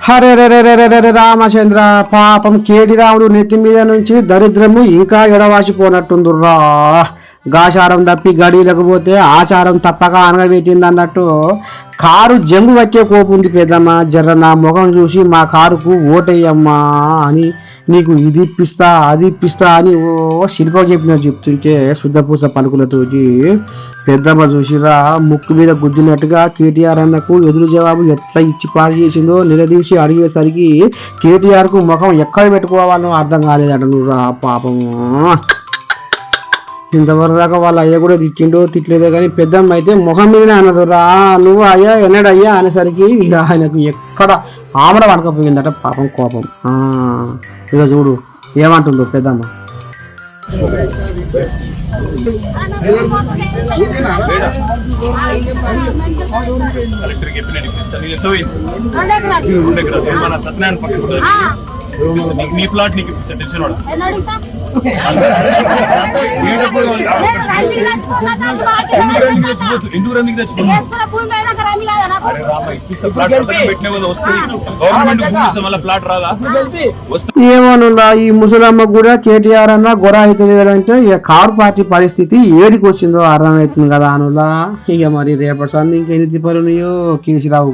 హరే రే రే రే రే రే రే రామచంద్ర పాపం కేడి రాముడు నెత్తి మీద నుంచి దరిద్రము ఇంకా ఎడవాసిపోనట్టుందిరా. గాచారం తప్పి గడిలకు పోతే ఆచారం తప్పక అనగబెట్టింది అన్నట్టు కారు జంగు వచ్చే కోపు ఉంది పెద్దమ్మ. జర్ర నా ముఖం చూసి మా కారుకు ఓటేయమ్మా అని నీకు ఇది ఇప్పిస్తా అది ఇప్పిస్తా అని ఓ శిల్ప చెప్పినట్టు చెప్తుంటే శుద్ధపూస పలుకులతోటి పెద్దమ్మ చూసిరా ముక్కు మీద గుద్దినట్టుగా కేటీఆర్ అన్నకు ఎదురు జవాబు ఎట్లా ఇచ్చి పాడు చేసిందో నిలదీసి అడిగేసరికి కేటీఆర్కు ముఖం ఎక్కడ పెట్టుకోవాలో అర్థం కాలేదట. నువ్వు రా పాపం ఇంతవరకు దాకా వాళ్ళ అయ్య కూడా తిట్టిండో తిట్టలేదో కానీ పెద్దమ్మ అయితే ముఖం మీదనే అన్నదు రా నువ్వు అయ్యా ఎన్నడయ్యా అనేసరికి ఇక ఆయనకు ఎక్కడ ఆమడ పడకపోయిందట పాపం కోపం. ఇక చూడు ఏమంటుందో పెద్దమ్మ. నీ ప్లాట్ నీకు తెలిసిన ఏమోనులా ఈ ముసలమ్మ కూడా కేటీఆర్ అన్న గొర అవుతుంది అంటే ఇక కారు పార్టీ పరిస్థితి ఏడికి వచ్చిందో అర్థమవుతుంది కదా అనులా. ఇక మరి రేపటి సంది ఇంకెన్ని తిప్పలున్నాయో కేసీరావు.